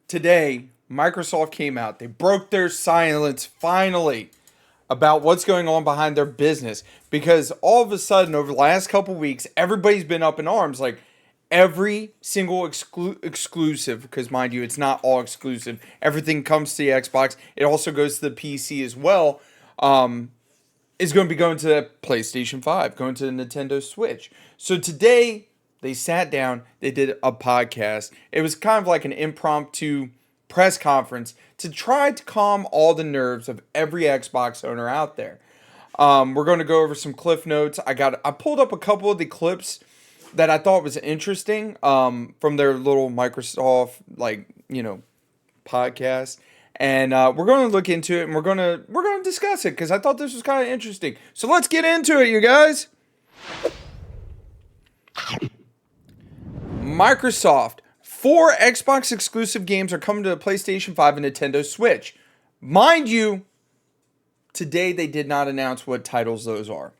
today, Microsoft came out. They broke their silence finally about what's going on behind their business because all of a sudden, over the last couple weeks, everybody's been up in arms. Like every single exclusive, because mind you, it's not all exclusive. Everything comes to the Xbox. It also goes to the PC as well. Is going to be going to the PlayStation 5, going to the Nintendo Switch. So today they sat down, they did a podcast. It was kind of like an impromptu press conference to try to calm all the nerves of every Xbox owner out there. We're going to go over some cliff notes. I pulled up a couple of the clips that I thought was interesting from their little Microsoft podcast, and we're going to look into it and we're going to discuss it because I thought this was kind of interesting. So let's get into it, you guys. Microsoft. 4 Xbox exclusive games are coming to the PlayStation 5 and Nintendo Switch. Mind you, today they did not announce what titles those are.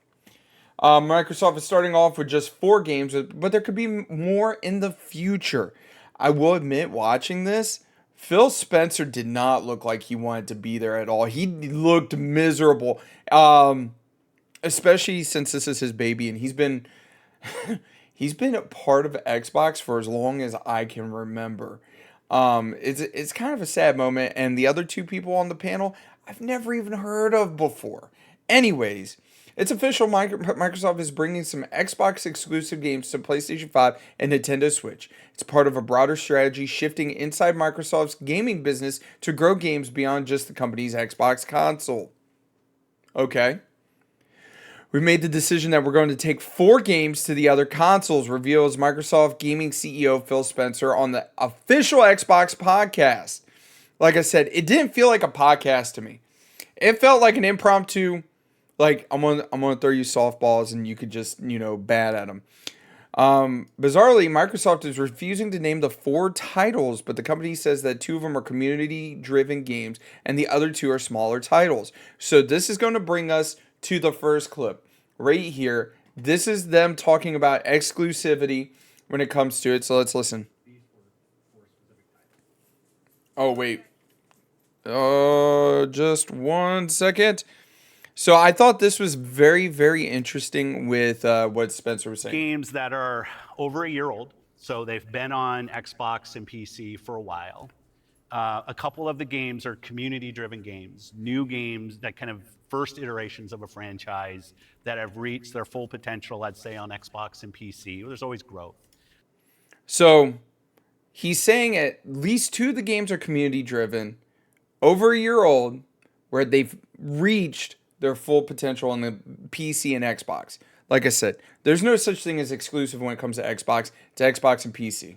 Microsoft is starting off with just 4 games, but there could be more in the future. I will admit, watching this, Phil Spencer did not look like he wanted to be there at all. He looked miserable, especially since this is his baby, and he's been he's been a part of Xbox for as long as I can remember. It's kind of a sad moment, and the other 2 people on the panel I've never even heard of before. Anyways, it's official. Microsoft is bringing some Xbox exclusive games to PlayStation 5 and Nintendo Switch. It's part of a broader strategy shifting inside Microsoft's gaming business to grow games beyond just the company's Xbox console. Okay. We made the decision that we're going to take 4 games to the other consoles, reveals Microsoft Gaming CEO Phil Spencer on the official Xbox podcast. Like I said, it didn't feel like a podcast to me. It felt like an impromptu, like I'm gonna throw you softballs and you could just bat at them. Bizarrely, Microsoft is refusing to name the 4 titles, but the company says that 2 of them are community-driven games and the other 2 are smaller titles. So this is going to bring us to the first clip right here. This is them talking about exclusivity when it comes to it. So let's listen. Oh, wait. Just one second. So I thought this was very, very interesting with what Spencer was saying. Games that are over a year old, so they've been on Xbox and PC for a while. A couple of the games are community-driven games, new games that kind of first iterations of a franchise that have reached their full potential, let's say, on Xbox and PC. There's always growth. So he's saying at least 2 of the games are community-driven, over a year old, where they've reached their full potential on the PC and Xbox. Like I said, there's no such thing as exclusive when it comes to Xbox. It's Xbox and PC.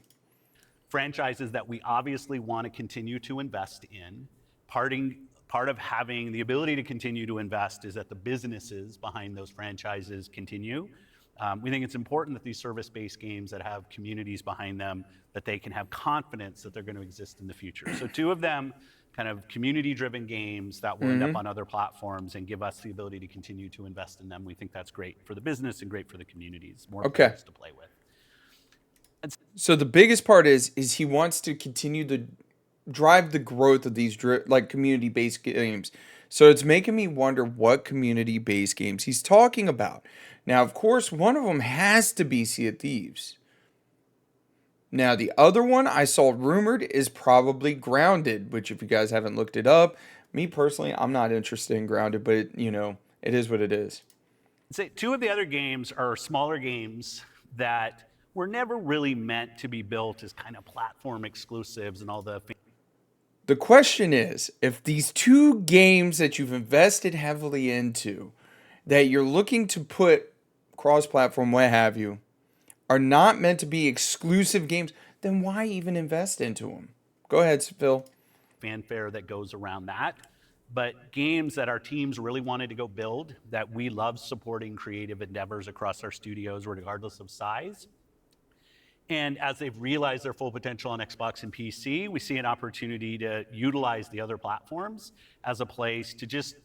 Franchises that we obviously want to continue to invest in. Part of having the ability to continue to invest is that the businesses behind those franchises continue. We think it's important that these service-based games that have communities behind them, that they can have confidence that they're going to exist in the future. So 2 of them, kind of community-driven games that will end up on other platforms and give us the ability to continue to invest in them. We think that's great for the business and great for the communities. More players to play with. So the biggest part is he wants to continue to drive the growth of these community-based games. So it's making me wonder what community-based games he's talking about. Now, of course, one of them has to be Sea of Thieves. Now, the other one I saw rumored is probably Grounded, which if you guys haven't looked it up, me personally, I'm not interested in Grounded, but it is what it is. Say 2 of the other games are smaller games that were never really meant to be built as kind of platform exclusives and all the. The question is, if these 2 games that you've invested heavily into, that you're looking to put cross-platform, what have you, are not meant to be exclusive games, then why even invest into them? Go ahead, Phil. Fanfare that goes around that. But games that our teams really wanted to go build, that we love supporting creative endeavors across our studios, regardless of size. And as they've realized their full potential on Xbox and PC, we see an opportunity to utilize the other platforms as a place to just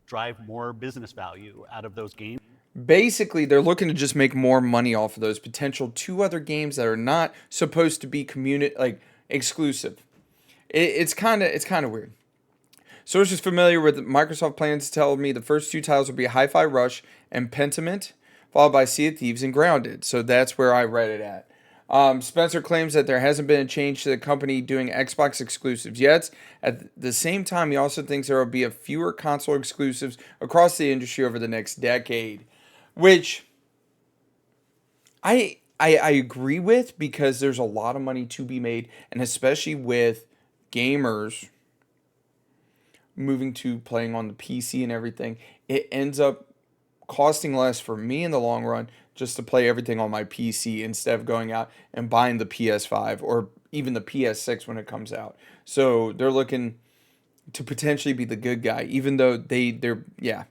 drive more business value out of those games. Basically, they're looking to just make more money off of those potential 2 other games that are not supposed to be exclusive. It's kind of weird. Sources familiar with Microsoft plans tell me the first two titles will be Hi-Fi Rush and Pentiment, followed by Sea of Thieves and Grounded. So that's where I read it at. Spencer claims that there hasn't been a change to the company doing Xbox exclusives yet. At the same time, he also thinks there will be a fewer console exclusives across the industry over the next decade, which I agree with because there's a lot of money to be made, and especially with gamers moving to playing on the PC and everything, it ends up costing less for me in the long run just to play everything on my PC instead of going out and buying the PS5 or even the PS6 when it comes out. So they're looking to potentially be the good guy, even though they're yeah.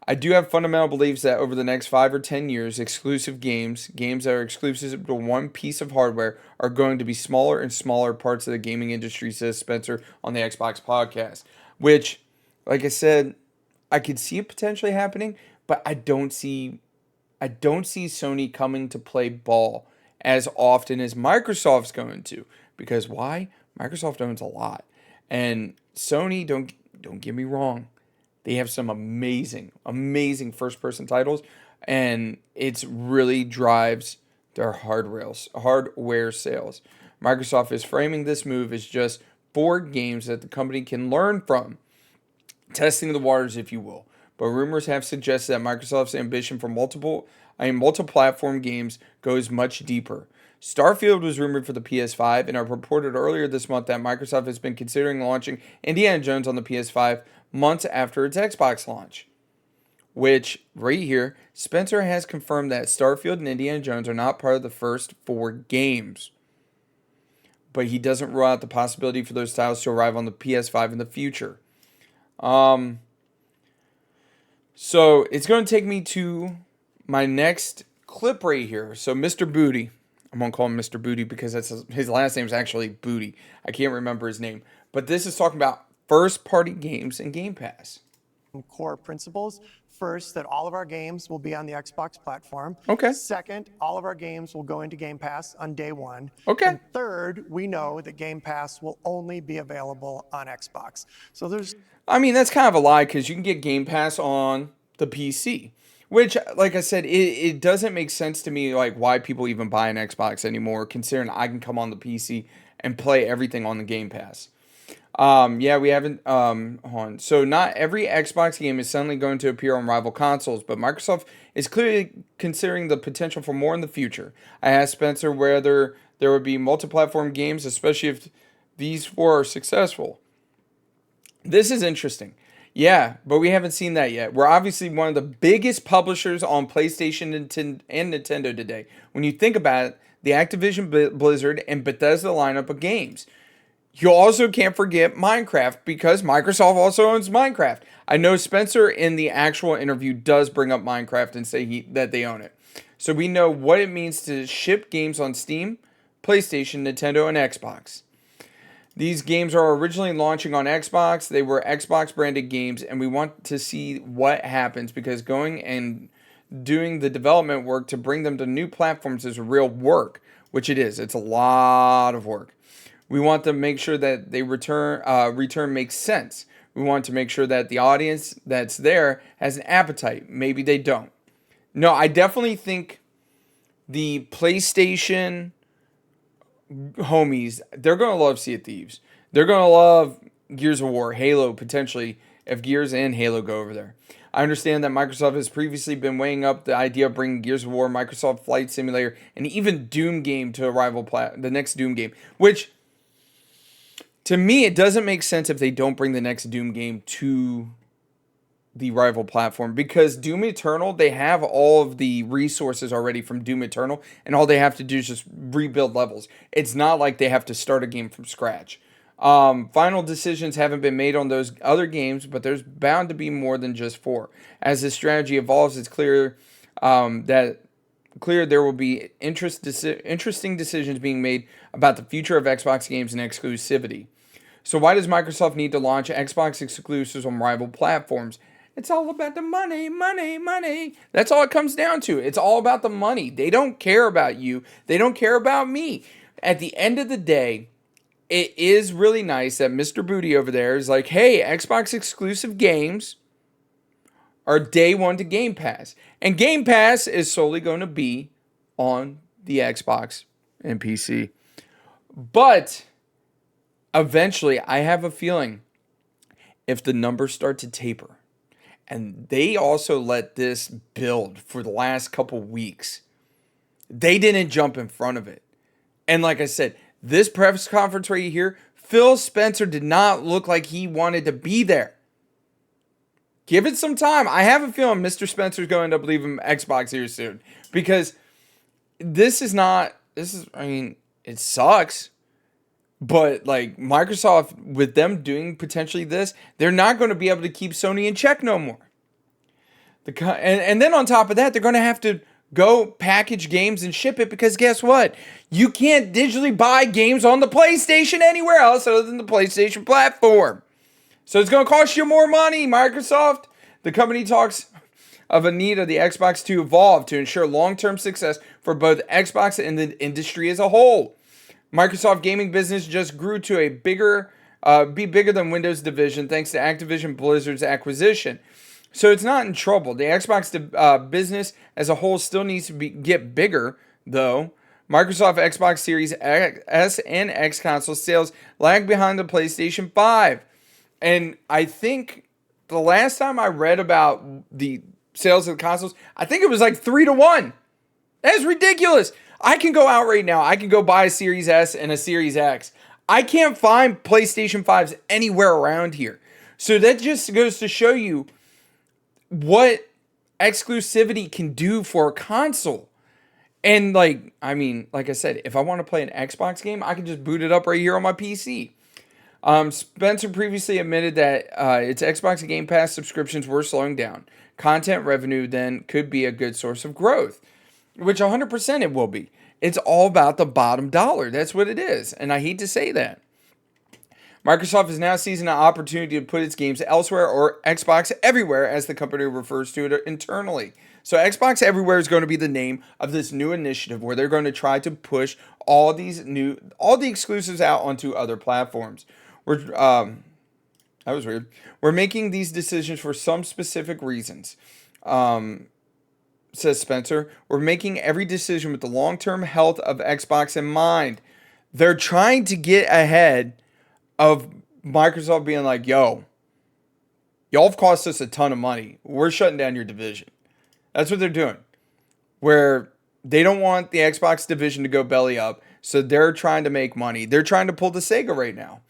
I do have fundamental beliefs that over the next 5 or 10 years, exclusive games that are exclusive to one piece of hardware, are going to be smaller and smaller parts of the gaming industry, says Spencer on the Xbox podcast. Which, like I said, I could see it potentially happening, but I don't see Sony coming to play ball as often as Microsoft's going to. Because why? Microsoft owns a lot. And Sony, don't get me wrong, they have some amazing, amazing first person titles, and it's really drives their hardware sales. Microsoft is framing this move as just 4 games that the company can learn from, testing the waters, if you will. But rumors have suggested that Microsoft's ambition for multi-platform games goes much deeper. Starfield was rumored for the PS5, and I reported earlier this month that Microsoft has been considering launching Indiana Jones on the PS5 months after its Xbox launch. Which, right here, Spencer has confirmed that Starfield and Indiana Jones are not part of the first 4 games. But he doesn't rule out the possibility for those titles to arrive on the PS5 in the future. So it's going to take me to my next clip right here. So Mr. Booty, I'm going to call him Mr. Booty because his last name is actually Booty. I can't remember his name. But this is talking about first-party games and Game Pass. Core principles. First, that all of our games will be on the Xbox platform. Okay. Second, all of our games will go into Game Pass on day one. Okay. And third, we know that Game Pass will only be available on Xbox. So that's kind of a lie because you can get Game Pass on the PC. Which, like I said, it doesn't make sense to me, like, why people even buy an Xbox anymore, considering I can come on the PC and play everything on the Game Pass. We haven't, on. So not every Xbox game is suddenly going to appear on rival consoles, but Microsoft is clearly considering the potential for more in the future. I asked Spencer whether there would be multi-platform games, especially if these 4 are successful. This is interesting. Yeah, but we haven't seen that yet. We're obviously one of the biggest publishers on PlayStation and Nintendo today. When you think about it, the Activision Blizzard and Bethesda lineup of games. You also can't forget Minecraft because Microsoft also owns Minecraft. I know Spencer in the actual interview does bring up Minecraft and say that they own it. So we know what it means to ship games on Steam, PlayStation, Nintendo, and Xbox. These games are originally launching on Xbox. They were Xbox branded games, and we want to see what happens because going and doing the development work to bring them to new platforms is real work, which it is. It's a lot of work. We want to make sure that they return makes sense. We want to make sure that the audience that's there has an appetite. Maybe they don't. No, I definitely think the PlayStation homies, they're going to love Sea of Thieves. They're going to love Gears of War, Halo, potentially, if Gears and Halo go over there. I understand that Microsoft has previously been weighing up the idea of bringing Gears of War, Microsoft Flight Simulator, and even Doom game to a rival the next Doom game, which, to me, it doesn't make sense if they don't bring the next Doom game to the rival platform because Doom Eternal, they have all of the resources already from Doom Eternal, and all they have to do is just rebuild levels. It's not like they have to start a game from scratch. Final decisions haven't been made on those other games, but there's bound to be more than just 4. As this strategy evolves, it's clear there will be interesting decisions being made about the future of Xbox games and exclusivity. So why does Microsoft need to launch Xbox exclusives on rival platforms? It's all about the money, money, money. That's all it comes down to. It's all about the money. They don't care about you. They don't care about me. At the end of the day, it is really nice that Mr. Booty over there is like, hey, Xbox exclusive games are day one to Game Pass. And Game Pass is solely going to be on the Xbox and PC. But eventually, I have a feeling if the numbers start to taper, and they also let this build for the last couple weeks, they didn't jump in front of it. And like I said, this press conference right here, Phil Spencer did not look like he wanted to be there. Give it some time. I have a feeling Mr. Spencer's going to end up leaving Xbox here soon. Because it sucks. But like Microsoft, with them doing potentially this, they're not going to be able to keep Sony in check no more. And then on top of that, they're going to have to go package games and ship it, because guess what? You can't digitally buy games on the PlayStation anywhere else other than the PlayStation platform. So it's going to cost you more money, Microsoft. The company talks of a need of the Xbox to evolve to ensure long-term success for both Xbox and the industry as a whole. Microsoft gaming business just grew to be bigger than Windows division thanks to Activision Blizzard's acquisition. So it's not in trouble. The Xbox business as a whole still needs to get bigger, though. Microsoft Xbox Series S and X console sales lag behind the PlayStation 5. And I think the last time I read about the sales of the consoles, I think it was like 3-1. That's ridiculous. I can go out right now. I can go buy a Series S and a Series X. I can't find PlayStation 5s anywhere around here. So that just goes to show you what exclusivity can do for a console. And like I said, if I want to play an Xbox game, I can just boot it up right here on my PC. Spencer previously admitted that its Xbox and Game Pass subscriptions were slowing down. Content revenue then could be a good source of growth, which 100% it will be. It's all about the bottom dollar. That's what it is. And I hate to say that. Microsoft is now seizing an opportunity to put its games elsewhere, or Xbox Everywhere, as the company refers to it internally. So Xbox Everywhere is going to be the name of this new initiative where they're going to try to push all the exclusives out onto other platforms. That was weird. We're making these decisions for some specific reasons, says Spencer. We're making every decision with the long-term health of Xbox in mind. They're trying to get ahead of Microsoft being like, yo, y'all have cost us a ton of money. We're shutting down your division. That's what they're doing. Where they don't want the Xbox division to go belly up, so they're trying to make money. They're trying to pull the Sega right now.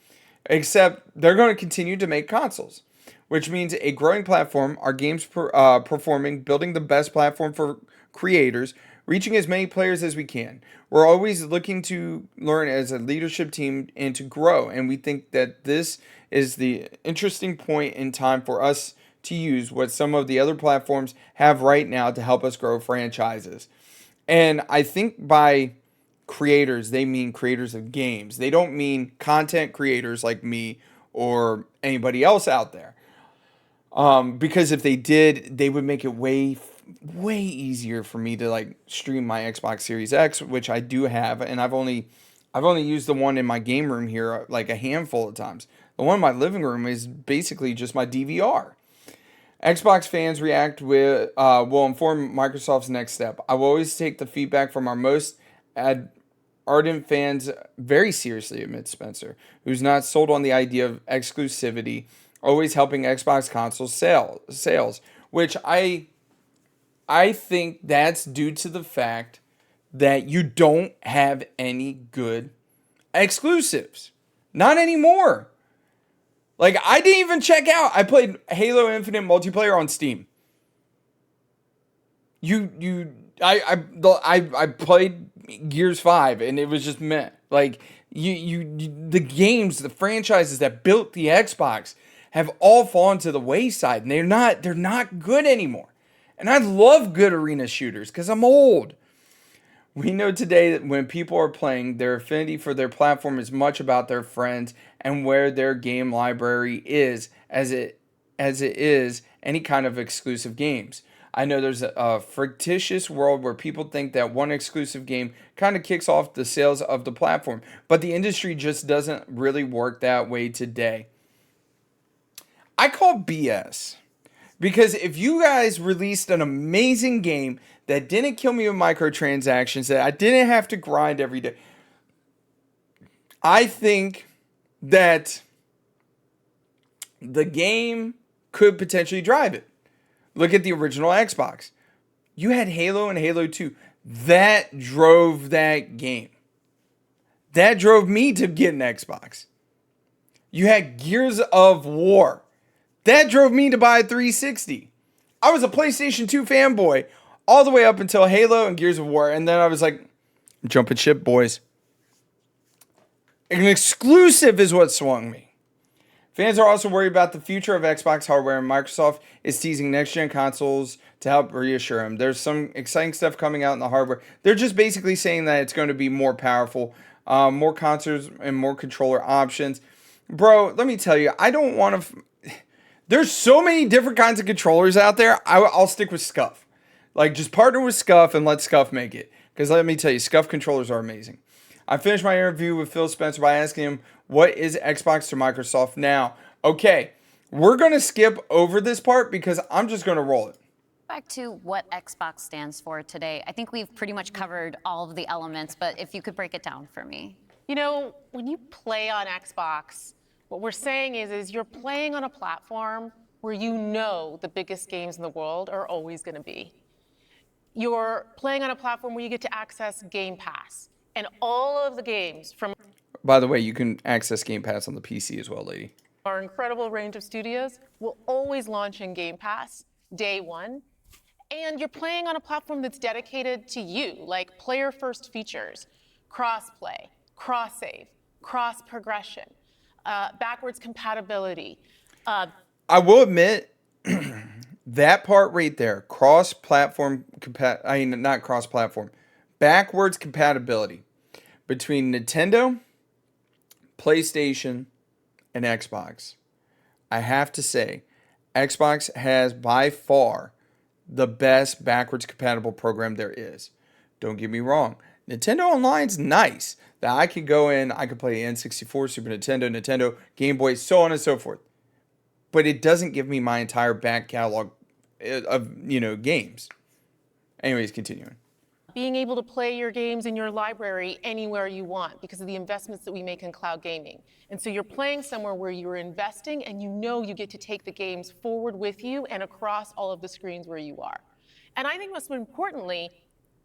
Except they're going to continue to make consoles, which means a growing platform, our games performing, building the best platform for creators, reaching as many players as we can. We're always looking to learn as a leadership team and to grow. And we think that this is the interesting point in time for us to use what some of the other platforms have right now to help us grow franchises. And I think by creators, they mean creators of games. They don't mean content creators like me or anybody else out there. Because if they did, they would make it way easier for me to like stream my Xbox Series X, which I do have, and I've only used the one in my game room here like a handful of times. The one in my living room is basically just my DVR. Xbox fans react will inform Microsoft's next step. I will always take the feedback from our most ardent fans very seriously, admits Spencer, who's not sold on the idea of exclusivity, always helping Xbox console sales, which I think that's due to the fact that you don't have any good exclusives. Not anymore. Like, I didn't even check out. I played Halo Infinite multiplayer on Steam. I played Gears 5 and it was just meh. Like, the games, the franchises that built the Xbox have all fallen to the wayside, and they're not good anymore. And I love good arena shooters because I'm old. We know today that when people are playing, their affinity for their platform is much about their friends and where their game library is, as it is any kind of exclusive games. I know there's a fictitious world where people think that one exclusive game kind of kicks off the sales of the platform, but the industry just doesn't really work that way today. I call BS. Because if you guys released an amazing game that didn't kill me with microtransactions, that I didn't have to grind every day, I think that the game could potentially drive it. Look at the original Xbox. You had Halo and Halo 2. That drove that game. That drove me to get an Xbox. You had Gears of War. That drove me to buy a 360. I was a PlayStation 2 fanboy all the way up until Halo and Gears of War. And then I was like, jumping ship, boys. An exclusive is what swung me. Fans are also worried about the future of Xbox hardware, and Microsoft is teasing next-gen consoles to help reassure them. There's some exciting stuff coming out in the hardware. They're just basically saying that it's going to be more powerful, more consoles, and more controller options. Bro, let me tell you, I don't want to... There's so many different kinds of controllers out there. I'll stick with Scuf. Like, just partner with Scuf and let Scuf make it. Because let me tell you, Scuf controllers are amazing. I finished my interview with Phil Spencer by asking him, what is Xbox to Microsoft now? Okay, we're going to skip over this part because I'm just going to roll it. Back to what Xbox stands for today. I think we've pretty much covered all of the elements, but if you could break it down for me. You know, when you play on Xbox, what we're saying is you're playing on a platform where you know the biggest games in the world are always going to be. You're playing on a platform where you get to access Game Pass and all of the games from... By the way, you can access Game Pass on the PC as well, lady. Our incredible range of studios will always launch in Game Pass day one. And you're playing on a platform that's dedicated to you, like player-first features, cross-play, cross-save, cross-progression, backwards compatibility. I will admit, that part right there, cross-platform, not cross-platform, backwards compatibility between Nintendo, PlayStation, and Xbox. I have to say, Xbox has by far the best backwards compatible program there is. Don't get me wrong. Nintendo Online's nice. That I could go in, I could play N64, Super Nintendo, Game Boy, so on and so forth. But it doesn't give me my entire back catalog of, games. Anyways, continuing. Being able to play your games in your library anywhere you want because of the investments that we make in cloud gaming. And so you're playing somewhere where you're investing and you know you get to take the games forward with you and across all of the screens where you are. And I think most importantly,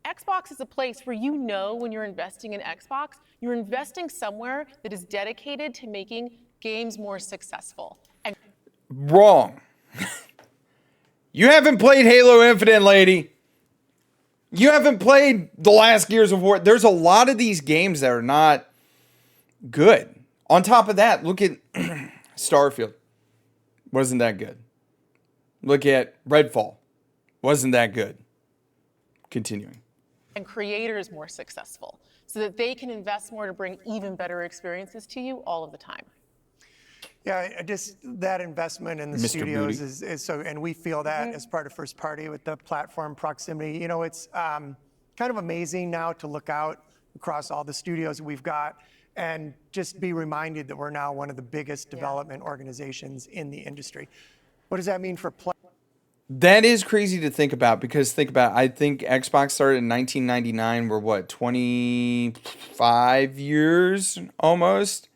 Xbox is a place where you know when you're investing in Xbox, you're investing somewhere that is dedicated to making games more successful. And wrong. You haven't played Halo Infinite, lady. You haven't played the last Gears of War. There's a lot of these games that are not good. On top of that, look at Starfield. Wasn't that good. Look at Redfall. Wasn't that good. Continuing. And creators more successful so that they can invest more to bring even better experiences to you all of the time. Yeah, just that investment in the Mr. studios Booty. is so, and we feel that as part of first party with the platform proximity. You know, it's kind of amazing now to look out across all the studios we've got and just be reminded that we're now one of the biggest development organizations in the industry. What does that mean for play? That is crazy to think about because think about it, I think Xbox started in 1999. We're what, 25 years almost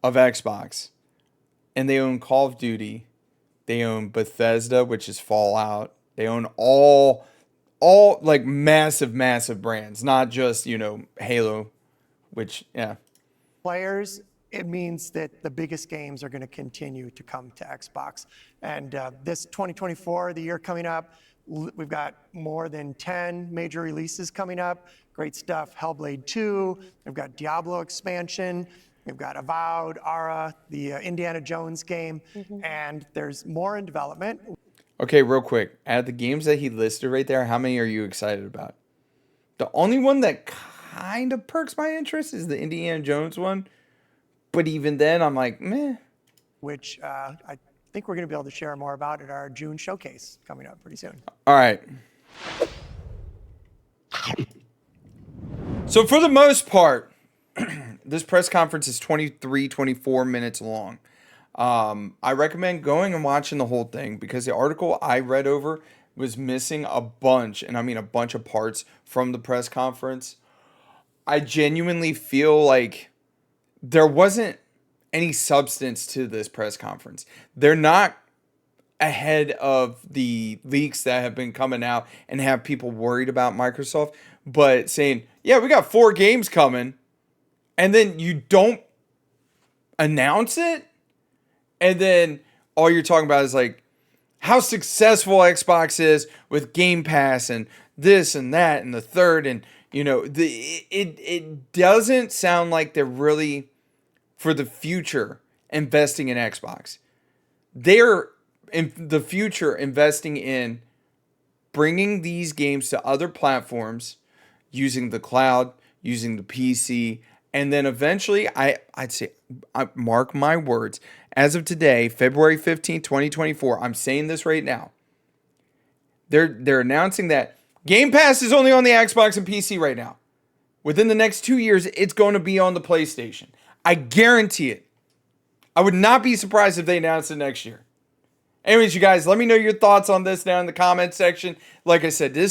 of Xbox. And they own Call of Duty. They own Bethesda, which is Fallout. They own all like massive brands, not just, Halo, which, yeah. Players, it means that the biggest games are going to continue to come to Xbox. And this 2024, the year coming up, we've got more than 10 major releases coming up. Great stuff. Hellblade 2. We've got Diablo expansion. We've got Avowed, Ara, the Indiana Jones game, and there's more in development. Okay, real quick. Out of the games that he listed right there, how many are you excited about? The only one that kind of perks my interest is the Indiana Jones one. But even then, I'm like, meh. Which I think we're going to be able to share more about at our June showcase coming up pretty soon. All right. So for the most part, this press conference is 23, 24 minutes long. I recommend going and watching the whole thing because the article I read over was missing a bunch, and I mean a bunch of parts from the press conference. I genuinely feel like there wasn't any substance to this press conference. They're not ahead of the leaks that have been coming out and have people worried about Microsoft, but saying, yeah, we got 4 games coming, and then you don't announce it, and then all you're talking about is like how successful Xbox is with Game Pass and this and that and the third, and you know, it doesn't sound like they're really for the future investing in Xbox. They're in the future investing in bringing these games to other platforms using the cloud, using the PC, and then eventually, I'd say, mark my words, as of today, February 15th, 2024, I'm saying this right now, they're announcing that Game Pass is only on the Xbox and PC right now. Within the next 2 years, it's going to be on the PlayStation. I guarantee it. I would not be surprised if they announced it next year. Anyways, you guys, let me know your thoughts on this down in the comment section. Like I said, there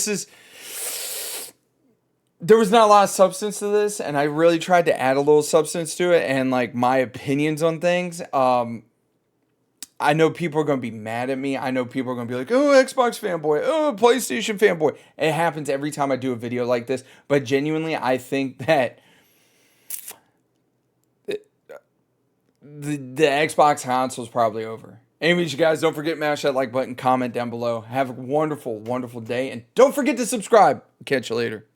was not a lot of substance to this, and I really tried to add a little substance to it and like my opinions on things. I know people are going to be mad at me. I know people are going to be like, oh, Xbox fanboy, oh, PlayStation fanboy. It happens every time I do a video like this. But genuinely, I think that the Xbox console is probably over. Anyways, you guys, don't forget to mash that like button, comment down below. Have a wonderful, wonderful day. And don't forget to subscribe. Catch you later.